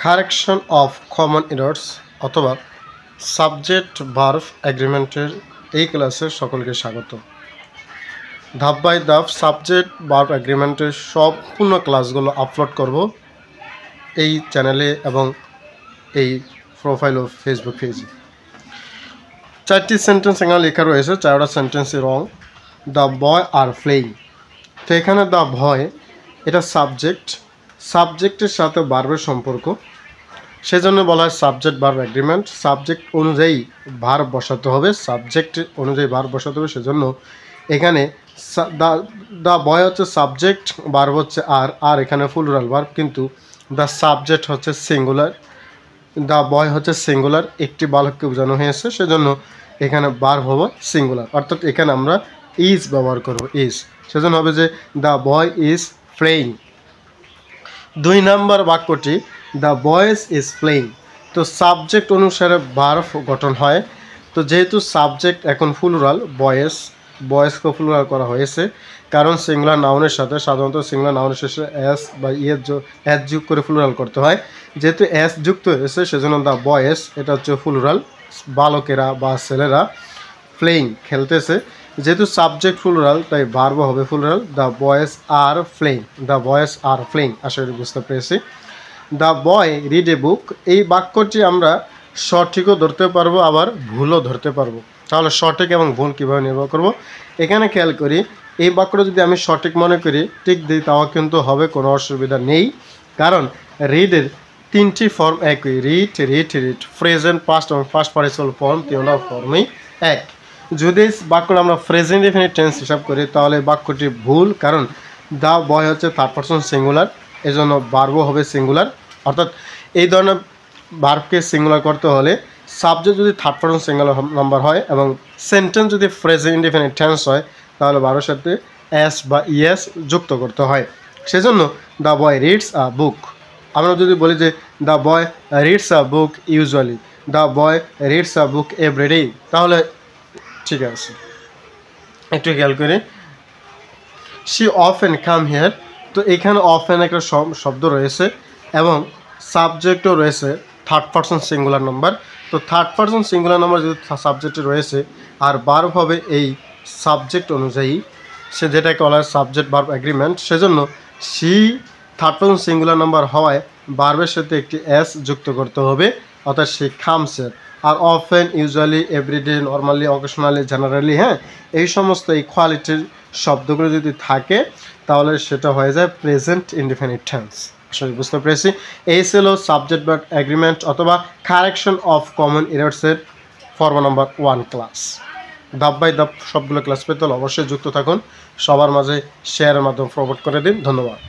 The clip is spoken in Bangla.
কারেকশন অফ কমন এরর্স অথবা সাবজেক্ট ভার্ব এগ্রিমেন্টের এই ক্লাসে সকলকে স্বাগত। ধাপ বাই ধাপ সাবজেক্ট ভার্ব এগ্রিমেন্টের সম্পূর্ণ ক্লাসগুলো আপলোড করব এই চ্যানেলে এবং এই প্রোফাইল ও ফেসবুক পেজে। 4টি সেন্টেন্স এখানে লেখা রয়েছে, 4টা সেন্টেন্সই রং। দ্য বয় আর প্লেইং, তো এখানে দ্য বয় এটা সাবজেক্টের সাথে ভার্বের সম্পর্ক, সেজন্য বলা হয় সাবজেক্ট ভার্ব এগ্রিমেন্ট। সাবজেক্ট অনুযায়ী ভার্ব বসাতে হবে, সাবজেক্ট অনুযায়ী ভার্ব বসাতে হবে, সেজন্য এখানে দ্য বয় হচ্ছে সাবজেক্ট, ভার্ব হচ্ছে আর এখানে প্লুরাল ভার্ব, কিন্তু দ্য সাবজেক্ট হচ্ছে সিঙ্গুলার, দ্য বয় হচ্ছে সিঙ্গুলার, একটি বালককে বোঝানো হয়েছে, সেজন্য এখানে ভার্ব হবে সিঙ্গুলার, অর্থাৎ এখানে আমরা ইজ ব্যবহার করব, ইজ, সেজন্য হবে যে দ্য বয় ইজ প্লেইং। 2 নম্বর বাক্যটি দ্য বয়েজ ইজ প্লেইং, তো সাবজেক্ট অনুসারে ভার্ব গঠন হয়। তো যেহেতু সাবজেক্ট এখন প্লুরাল, বয়েজকে প্লুরাল করা হয়েছে, কারণ সিঙ্গুলার নাউনের সাথে সাধারণত সিঙ্গুলার নাউনের শেষে এস বা এস যোগ করে প্লুরাল করতে হয়। যেহেতু এস যুক্ত হয়েছে সেজন্য দ্য বয়েজ এটা হচ্ছে প্লুরাল, বালকেরা বা ছেলেরা প্লেইং খেলতেছে। যেহেতু সাবজেক্ট প্লুরাল তাই ভার্ব হবে plural, the boys are playing, the boys are playing. আশা করি বুঝতে পেরেছি। দ্য বয় রিড এ বুক, এই বাক্যটি আমরা সঠিকও ধরতে পারবো আবার ভুলও ধরতে পারবো। তাহলে সঠিক এবং ভুল কীভাবে নির্ভর করব, এখানে খেয়াল করি। এই বাক্যটা যদি আমি সঠিক মনে করি, টিক দিই, তাও কিন্তু হবে, কোনো অসুবিধা নেই, কারণ রিডের 3টি ফর্ম একই, রিড, প্রেজেন্ট পাস্ট এবং পাস্ট পার্টিসিপল ফর্ম 3টা ফর্মই এক। যদি বাক্যটা আমরা প্রেজেন্ট ইনডেফিনিট টেন্স হিসাব করি তাহলে বাক্যটি ভুল, কারণ দ্য বয় হচ্ছে থার্ড পারসন সিঙ্গুলার, এজন্য ভার্বও হবে সিঙ্গুলার। অর্থাৎ এই ধরনের ভার্বকে সিঙ্গুলার করতে হলে সাবজেক্ট যদি থার্ড পারসন সিঙ্গুলার নাম্বার হয় এবং সেন্টেন্স যদি প্রেজেন্ট ইনডেফিনিট টেন্স হয় তাহলে ভার্বের সাথে এস বা ইএস যুক্ত করতে হয়। সেজন্য দ্য বয় রিডস আ বুক, আমরা যদি বলি যে the boy reads a book usually, the boy reads a book everyday, তাহলে ঠিক আছে। একটু খেয়াল করি, শি অফেন কাম হিয়ার, তো এখানে অফেন একটা শব্দ রয়েছে এবং সাবজেক্টও রয়েছে থার্ড পারসন সিঙ্গুলার নাম্বার। তো থার্ড পারসন সিঙ্গুলার নাম্বার যদি সাবজেক্টে রয়েছে আর ভার্ব হবে এই সাবজেক্ট অনুযায়ী, সে যেটাকে বলা হয় সাবজেক্ট ভার্ব এগ্রিমেন্ট, সেজন্য she third person singular number হওয়ায় ভার্বের সাথে একটি এস যুক্ত করতে হবে, অর্থাৎ শি কামসের। আর often, usually, everyday, normally, occasionally, generally, হ্যাঁ, এই সমস্ত এই কোয়ালিটির শব্দগুলো যদি থাকে তাহলে সেটা হয়ে যায় প্রেজেন্ট ইনডেফিনিট টেন্স। আসলে বুঝতে পেরেছি। এই ছিল সাবজেক্ট ভার্ব এগ্রিমেন্ট অথবা কারেকশন অফ কমন এরর্সের পর্ব নাম্বার 1 ক্লাস। ধাপ বাই ধাপ সবগুলো ক্লাস পেতে হলে অবশ্যই যুক্ত থাকুন, সবার মাঝে শেয়ারের মাধ্যমে ফরওয়ার্ড করে দিন। ধন্যবাদ।